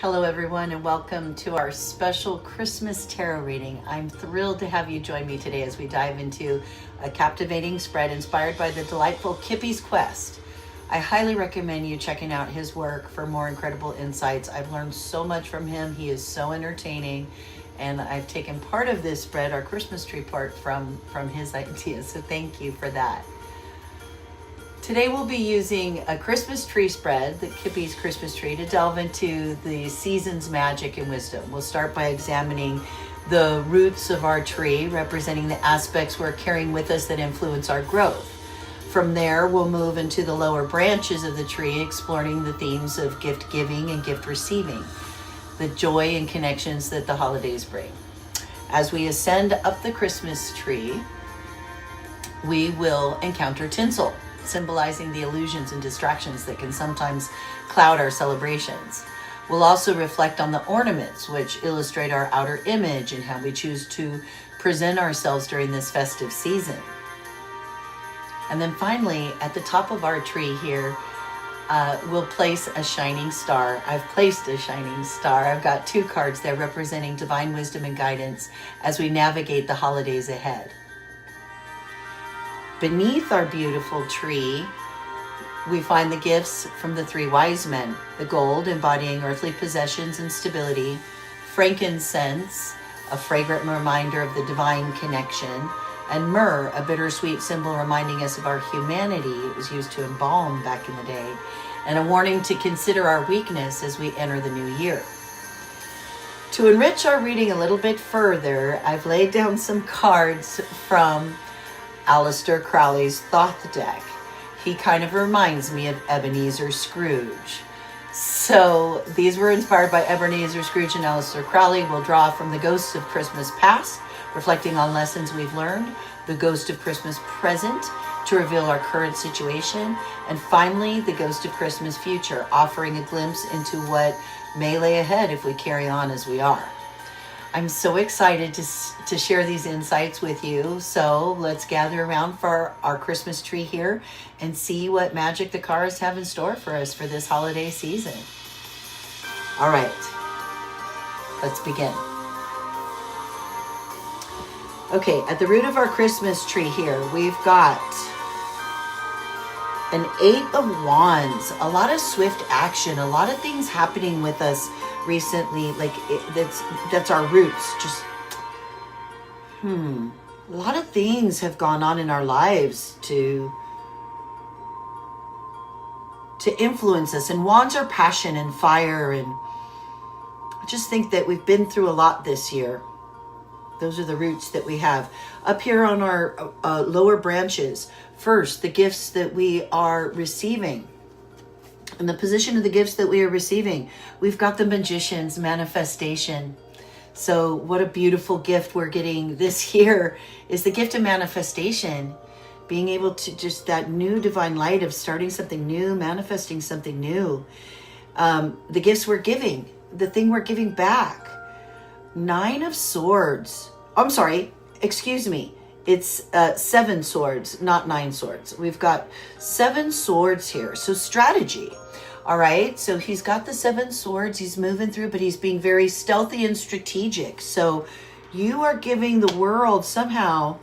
Hello everyone and welcome to our special Christmas tarot reading. I'm thrilled to have you join me today as we dive into a captivating spread inspired by the delightful Kippi's quest. I highly recommend you checking out his work for more incredible insights. I've learned so much from him. He is so entertaining, and I've taken part of this spread, our Christmas tree part, from his ideas, so thank you for that. Today we'll be using a Christmas tree spread, the Kippi's Christmas tree, to delve into the season's magic and wisdom. We'll start by examining the roots of our tree, representing the aspects we're carrying with us that influence our growth. From there, we'll move into the lower branches of the tree, exploring the themes of gift giving and gift receiving, the joy and connections that the holidays bring. As we ascend up the Christmas tree, we will encounter Tinsel, symbolizing the illusions and distractions that can sometimes cloud our celebrations. We'll also reflect on the ornaments, which illustrate our outer image and how we choose to present ourselves during this festive season. And then finally, at the top of our tree here, we'll place a shining star. I've placed a shining star. I've got two cards there representing divine wisdom and guidance as we navigate the holidays ahead. Beneath our beautiful tree, we find the gifts from the three wise men: the gold embodying earthly possessions and stability, frankincense, a fragrant reminder of the divine connection, and myrrh, a bittersweet symbol reminding us of our humanity. It was used to embalm back in the day, and a warning to consider our weakness as we enter the new year. To enrich our reading a little bit further, I've laid down some cards from Aleister Crowley's Thoth deck. He kind of reminds me of Ebenezer Scrooge. So these were inspired by Ebenezer Scrooge and Aleister Crowley. We'll draw from the Ghosts of Christmas Past, reflecting on lessons we've learned, the Ghost of Christmas Present, to reveal our current situation, and finally the Ghost of Christmas Future, offering a glimpse into what may lay ahead if we carry on as we are. I'm so excited to share these insights with you. So let's gather around for our Christmas tree here and see what magic the cards have in store for us for this holiday season. All right, let's begin. Okay, at the root of our Christmas tree here, we've got an 8 of Wands, a lot of swift action, a lot of things happening with us recently, that's our roots. Just a lot of things have gone on in our lives to influence us, and wands are passion and fire, and I just think that we've been through a lot this year. Those are the roots that we have up here on our lower branches. First, the gifts that we are receiving. In the position of the gifts that we are receiving, we've got the Magician's manifestation. So what a beautiful gift we're getting this year is the gift of manifestation. Being able to just that new divine light of starting something new, manifesting something new. The gifts we're giving, the thing we're giving back. 9 of Swords. I'm sorry, excuse me. It's 7 swords, not 9 swords. We've got 7 swords here. So strategy. All right. So he's got the 7 swords. He's moving through, but he's being very stealthy and strategic. So you are giving the world somehow,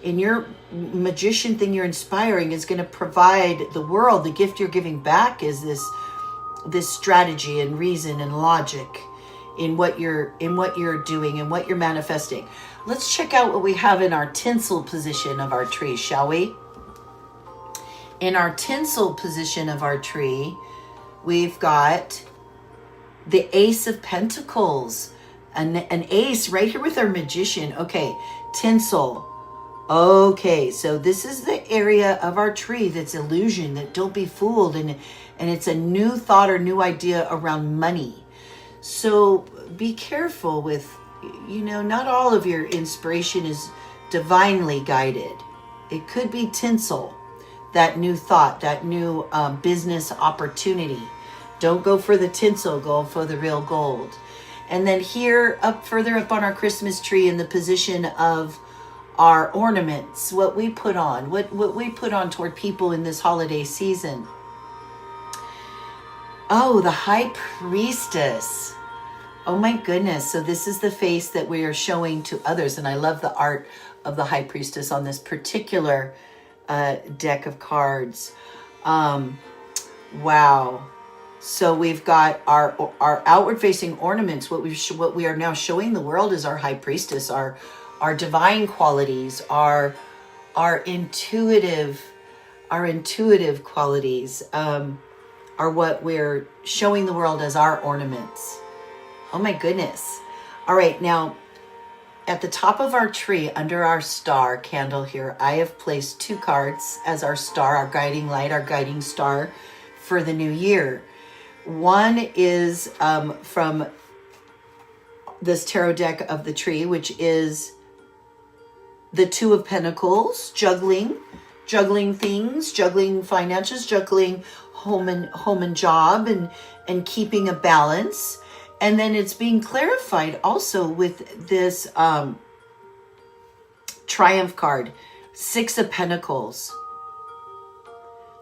in your magician thing you're inspiring, is going to provide the world. The gift you're giving back is this strategy and reason and logic in what you're doing and what you're manifesting. Let's check out what we have in our tinsel position of our tree, shall we? In our tinsel position of our tree, we've got the Ace of Pentacles, an ace right here with our magician. Okay, tinsel. Okay, so this is the area of our tree that's illusion, that don't be fooled, and it's a new thought or new idea around money. So be careful with, not all of your inspiration is divinely guided. It could be tinsel, that new thought, that new business opportunity. Don't go for the tinsel, go for the real gold. And then here, further up on our Christmas tree, in the position of our ornaments, what we put on toward people in this holiday season. Oh, the High Priestess. Oh my goodness. So this is the face that we are showing to others. And I love the art of the High Priestess on this particular deck of cards. Wow. So we've got our outward facing ornaments. What we are now showing the world is our High Priestess, our divine qualities, our intuitive qualities, are what we're showing the world as our ornaments. Oh my goodness. All right, now at the top of our tree, under our star candle here, I have placed 2 cards as our star, our guiding light, our guiding star for the new year. One is from this tarot deck of the tree, which is the 2 of Pentacles, juggling things, juggling finances, juggling home and job, and keeping a balance. And then it's being clarified also with this Triumph card, 6 of Pentacles.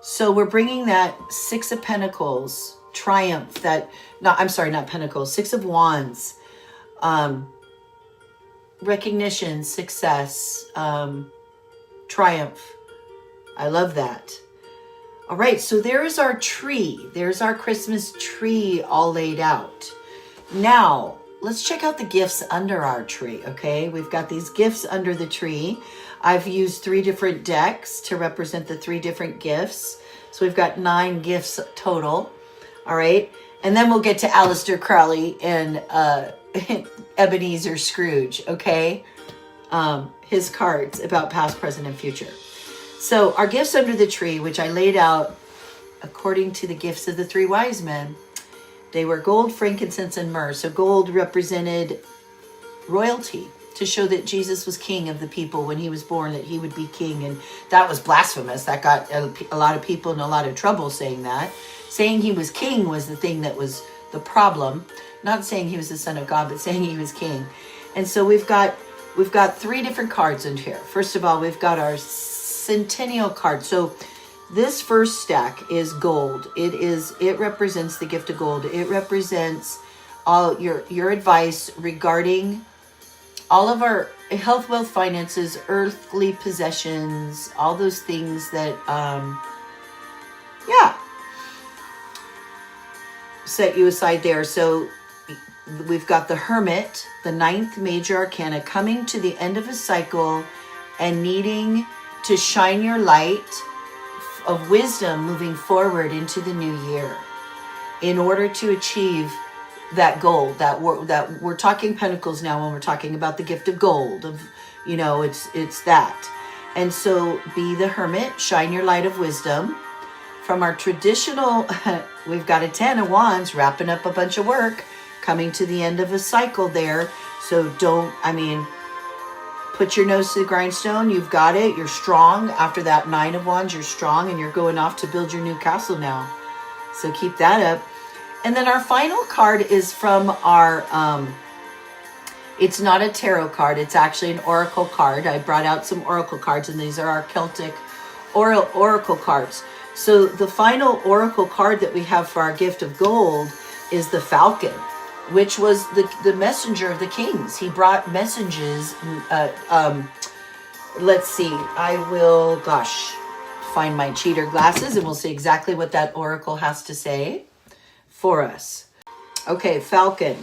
So we're bringing that 6 of Pentacles, Triumph, not Pentacles, 6 of Wands, recognition, success, triumph. I love that. All right, so there's our tree. There's our Christmas tree all laid out. Now, let's check out the gifts under our tree, okay? We've got these gifts under the tree. I've used 3 different decks to represent the 3 different gifts. So we've got 9 gifts total, all right? And then we'll get to Aleister Crowley and Ebenezer Scrooge, okay? His cards about past, present, and future. So our gifts under the tree, which I laid out according to the gifts of the 3 wise men, they were gold, frankincense, and myrrh. So gold represented royalty, to show that Jesus was king of the people when he was born, that he would be king. And that was blasphemous. That got a lot of people in a lot of trouble saying that. Saying he was king was the thing that was the problem. Not saying he was the son of God, but saying he was king. And so we've got 3 different cards in here. First of all, we've got our centennial card. So this first stack is gold. It represents the gift of gold. It represents all your advice regarding all of our health, wealth, finances, earthly possessions, all those things that, set you aside there. So we've got the Hermit, the 9th major arcana, coming to the end of a cycle and needing to shine your light of wisdom moving forward into the new year in order to achieve that goal. That we're talking pentacles now when we're talking about the gift of gold, of it's that. And so be the Hermit, shine your light of wisdom. From our traditional, we've got a 10 of Wands, wrapping up a bunch of work, coming to the end of a cycle there. So put your nose to the grindstone. You've got it. You're strong. After that 9 of Wands, you're strong, and you're going off to build your new castle now. So keep that up. And then our final card is from our, it's not a tarot card. It's actually an oracle card. I brought out some oracle cards, and these are our Celtic oracle cards. So the final oracle card that we have for our gift of gold is the Falcon, which was the messenger of the kings. He brought messages. Let's see. I will, find my cheater glasses, and we'll see exactly what that oracle has to say for us. Okay, Falcon.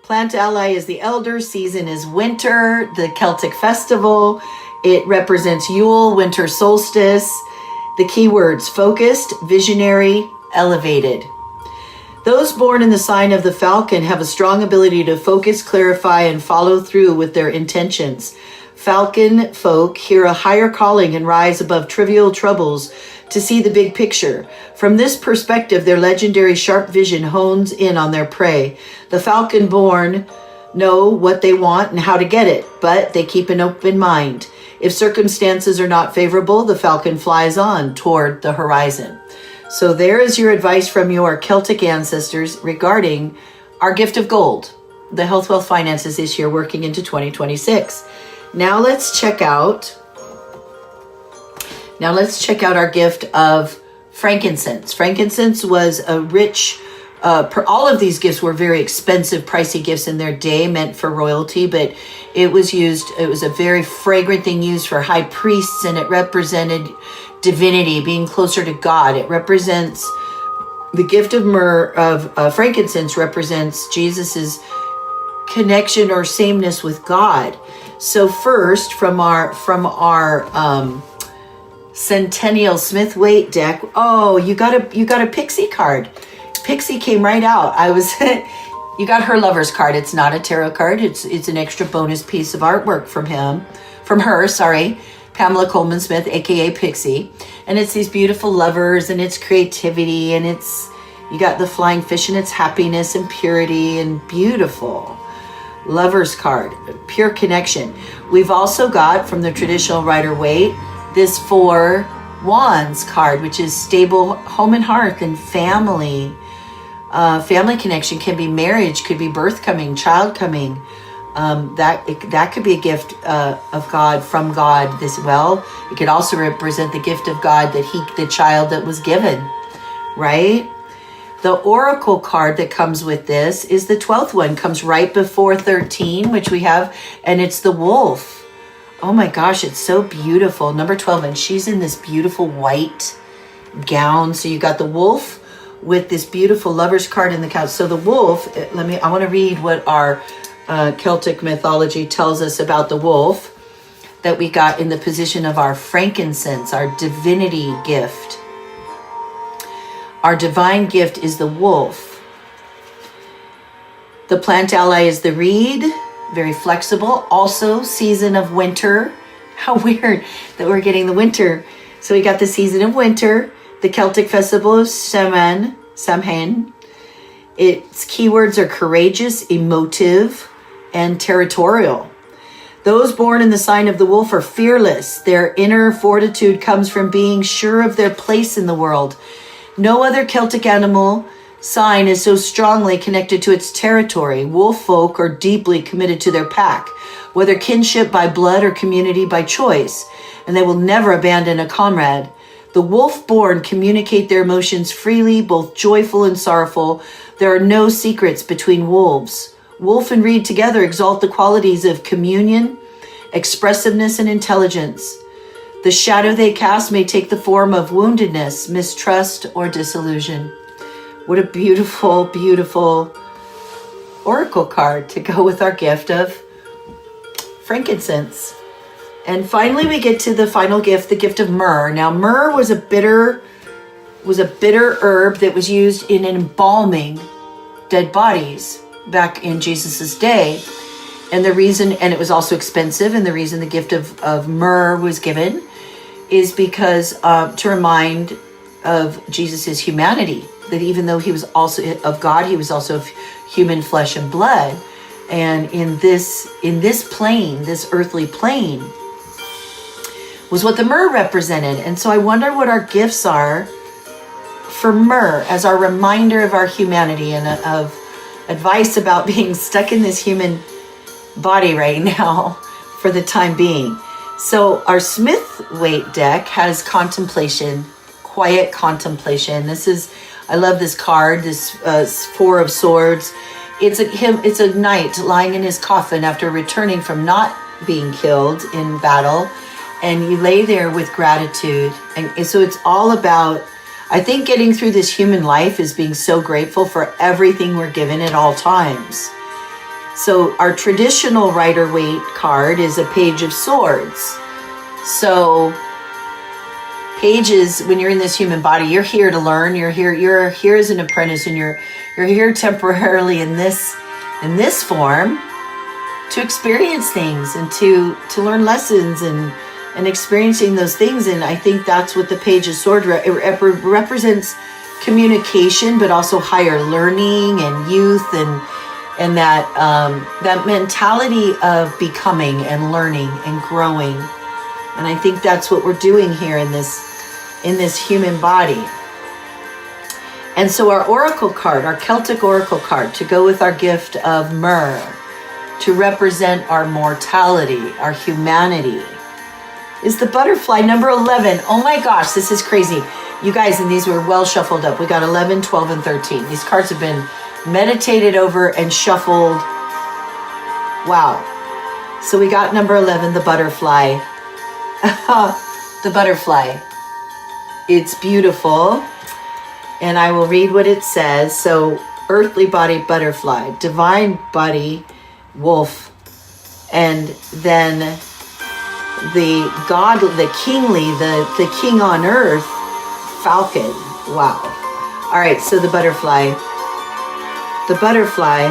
Plant ally is the elder. Season is winter, the Celtic festival. It represents Yule, winter solstice. The key words: focused, visionary, elevated. Those born in the sign of the Falcon have a strong ability to focus, clarify, and follow through with their intentions. Falcon folk hear a higher calling and rise above trivial troubles to see the big picture. From this perspective, their legendary sharp vision hones in on their prey. The Falcon born know what they want and how to get it, but they keep an open mind. If circumstances are not favorable, the Falcon flies on toward the horizon. So there is your advice from your Celtic ancestors regarding our gift of gold, the health, wealth, finances this year working into 2026. Now let's check out our gift of frankincense. Frankincense was a rich, all of these gifts were very expensive, pricey gifts in their day, meant for royalty, but it was a very fragrant thing used for high priests, and it represented divinity, being closer to God. It represents the gift of myrrh, of frankincense represents Jesus's connection or sameness with God. So first, from our Centennial Smith Waite deck, oh, you got a Pixie card. Pixie came right out. You got her lover's card. It's not a tarot card. It's an extra bonus piece of artwork from her. Pamela Coleman Smith, aka Pixie, and it's these beautiful lovers, and it's creativity, and you got the flying fish, and it's happiness and purity and beautiful. Lover's card, pure connection. We've also got from the traditional Rider-Waite this 4 Wands card, which is stable home and hearth and family. Family connection can be marriage, could be birth coming, child coming. That could be a gift of God, from God as well. It could also represent the gift of God the child that was given, right? The oracle card that comes with this is the 12th one, comes right before 13, which we have, and it's the wolf. Oh my gosh, it's so beautiful. Number 12, and she's in this beautiful white gown. So you got the wolf with this beautiful lover's card in the couch. So the wolf, I want to read what our Celtic mythology tells us about the wolf that we got in the position of our frankincense, our divinity gift. Our divine gift is the wolf. The plant ally is the reed, very flexible. Also, season of winter. How weird that we're getting the winter. So we got the season of winter. The Celtic festival is Samhain. Its keywords are courageous, emotive, and territorial. Those born in the sign of the wolf are fearless. Their inner fortitude comes from being sure of their place in the world. No other Celtic animal sign is so strongly connected to its territory. Wolf folk are deeply committed to their pack, whether kinship by blood or community by choice, and they will never abandon a comrade. The wolf-born communicate their emotions freely, both joyful and sorrowful. There are no secrets between wolves. Wolf and reed together exalt the qualities of communion, expressiveness, and intelligence. The shadow they cast may take the form of woundedness, mistrust, or disillusion. What a beautiful, beautiful oracle card to go with our gift of frankincense. And finally, we get to the final gift, the gift of myrrh. Now, myrrh was a bitter herb that was used in embalming dead bodies back in Jesus's day. And it was also expensive. And the reason the gift of myrrh was given is because to remind of Jesus's humanity, that even though he was also of God, he was also of human flesh and blood. And in this plane, this earthly plane, was what the myrrh represented. And so I wonder what our gifts are for myrrh as our reminder of our humanity and of advice about being stuck in this human body right now for the time being. So our Smith Waite deck has contemplation, quiet contemplation. I love this card, this 4 of Swords. It's a knight lying in his coffin after returning from not being killed in battle. And you lay there with gratitude. And so it's all about, I think, getting through this human life is being so grateful for everything we're given at all times. So our traditional Rider-Waite card is a Page of Swords. So pages, when you're in this human body, you're here to learn. You're here as an apprentice, and you're here temporarily in this form to experience things and to learn lessons and experiencing those things. And I think that's what the Page of Swords represents: communication, but also higher learning and youth and that mentality of becoming and learning and growing. And I think that's what we're doing here in this human body. And so our oracle card, our Celtic oracle card, to go with our gift of myrrh, to represent our mortality, our humanity, is the butterfly, number 11. Oh my gosh, this is crazy. You guys, and these were well shuffled up. We got 11, 12, and 13. These cards have been meditated over and shuffled. Wow. So we got number 11, the butterfly. The butterfly. It's beautiful. And I will read what it says. So, earthly body, butterfly. Divine body, wolf. And then the God, the kingly, the king on earth, falcon. Wow. All right, so the butterfly. The butterfly.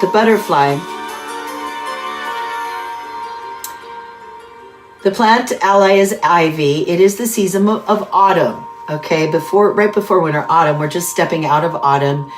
The butterfly. The plant ally is ivy. It is the season of autumn. Okay, right before winter, autumn. We're just stepping out of autumn.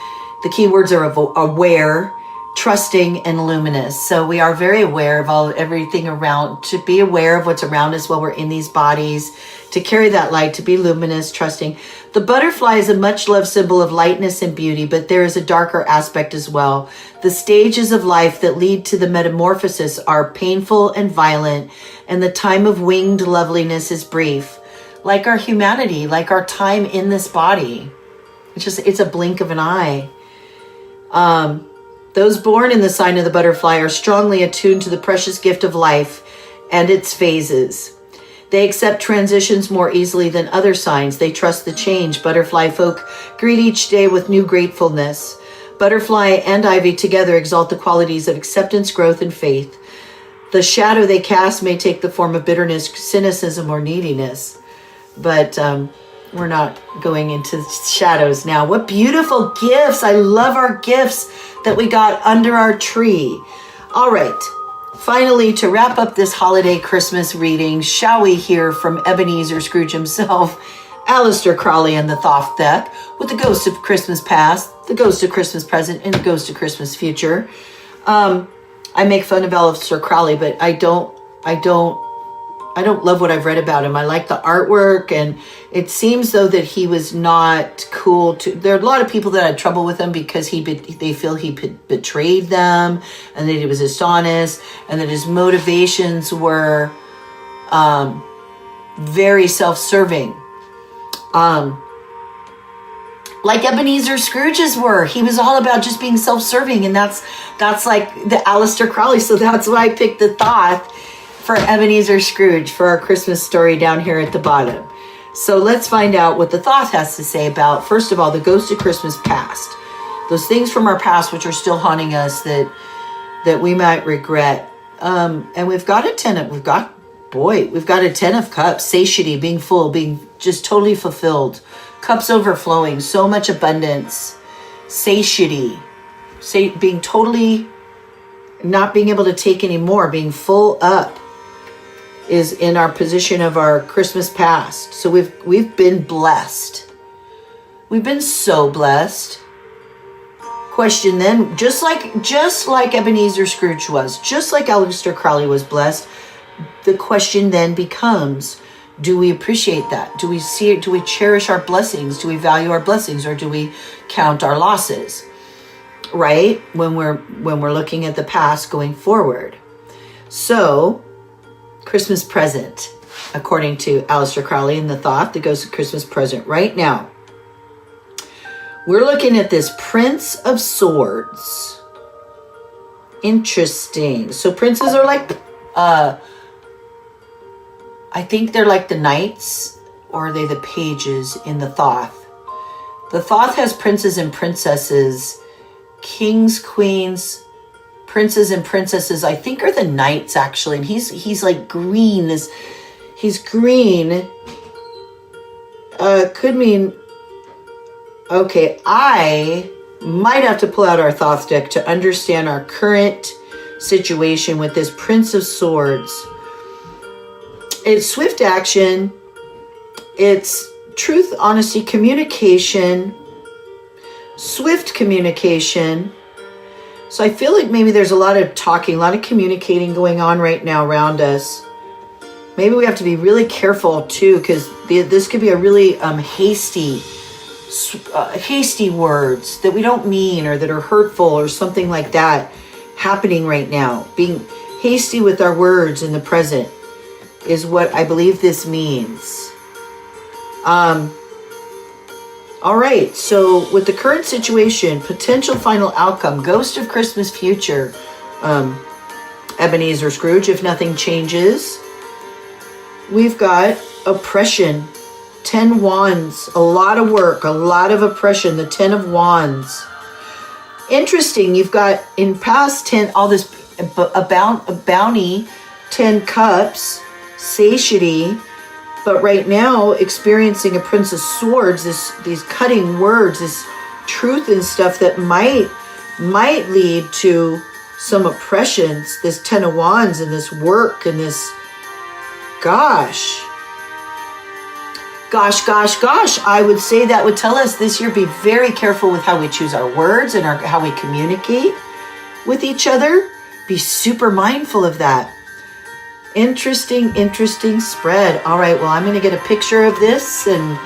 The key words are aware, trusting, and luminous. So we are very aware of everything around, to be aware of what's around us while we're in these bodies, to carry that light, to be luminous, trusting. The butterfly is a much loved symbol of lightness and beauty, but there is a darker aspect as well. The stages of life that lead to the metamorphosis are painful and violent, and the time of winged loveliness is brief. Like our humanity, like our time in this body. It's a blink of an eye. Those born in the sign of the butterfly are strongly attuned to the precious gift of life and its phases. They accept transitions more easily than other signs. They trust the change. Butterfly folk greet each day with new gratefulness. Butterfly and ivy together exalt the qualities of acceptance, growth, and faith. The shadow they cast may take the form of bitterness, cynicism, or neediness. But we're not going into shadows now. What beautiful gifts. I love our gifts that we got under our tree. All right. Finally, to wrap up this holiday Christmas reading, shall we hear from Ebenezer Scrooge himself, Aleister Crowley and the Thoth deck, with the Ghost of Christmas Past, the Ghost of Christmas Present, and the Ghost of Christmas Future. I make fun of Aleister Crowley, but I don't love what I've read about him. I like the artwork, and it seems though that he was not cool to. There are a lot of people that had trouble with him because they feel he betrayed them, and that he was dishonest, and that his motivations were very self-serving. Like Ebenezer Scrooge's were. He was all about just being self-serving, and that's like the Aleister Crowley. So that's why I picked the Thoth for Ebenezer Scrooge for our Christmas story down here at the bottom. So let's find out what the Thoth has to say about, first of all, the Ghost of Christmas Past. Those things from our past which are still haunting us that we might regret. And we've got a 10 of cups, satiety, being full, being just totally fulfilled. Cups overflowing, so much abundance, satiety, being totally not being able to take any more, being full up is in our position of our Christmas past. So we've been blessed. We've been so blessed. Question then, just like Ebenezer Scrooge was, just like Aleister Crowley was blessed, the question then becomes, do we appreciate that? Do we see it? Do we cherish our blessings? Do we value our blessings, or do we count our losses? Right? When we're looking at the past going forward. So, Christmas present, according to Aleister Crowley and the Thoth, that goes to Christmas present right now. We're looking at this Prince of Swords. Interesting. So princes are like I think they're like the knights, or are they the pages in the Thoth? The Thoth has princes and princesses, kings, queens, princes and princesses. I think are the knights actually, and he's like green. He's green. Could mean. Okay, I might have to pull out our Thoth deck to understand our current situation with this Prince of Swords. It's swift action. It's truth, honesty, communication, swift communication. So I feel like maybe there's a lot of talking, a lot of communicating going on right now around us. Maybe we have to be really careful too, because this could be a really hasty words that we don't mean, or that are hurtful, or something like that happening right now. hasty with our words in the present is what I believe this means. All right, so with the current situation, potential final outcome, ghost of Christmas future, Ebenezer Scrooge, if nothing changes. We've got oppression, 10 wands, a lot of work, a lot of oppression, the 10 of wands. Interesting, you've got in past 10, all this a bounty, 10 cups, satiety, but right now experiencing a Prince of Swords, these cutting words, this truth and stuff that might lead to some oppressions, this 10 of wands and this work and this gosh, I would say that would tell us this year, be very careful with how we choose our words and how we communicate with each other. Be super mindful of that. Interesting spread. All right, well, I'm going to get a picture of this and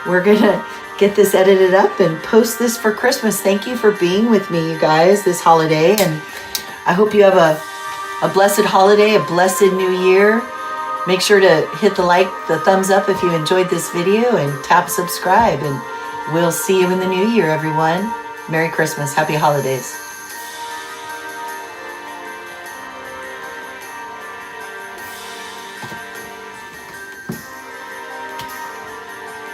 we're going to get this edited up and post this for Christmas. Thank you for being with me, you guys, this holiday. And I hope you have a blessed holiday, a blessed new year. Make sure to hit the thumbs up if you enjoyed this video, and tap subscribe. And we'll see you in the new year, everyone. Merry Christmas. Happy holidays.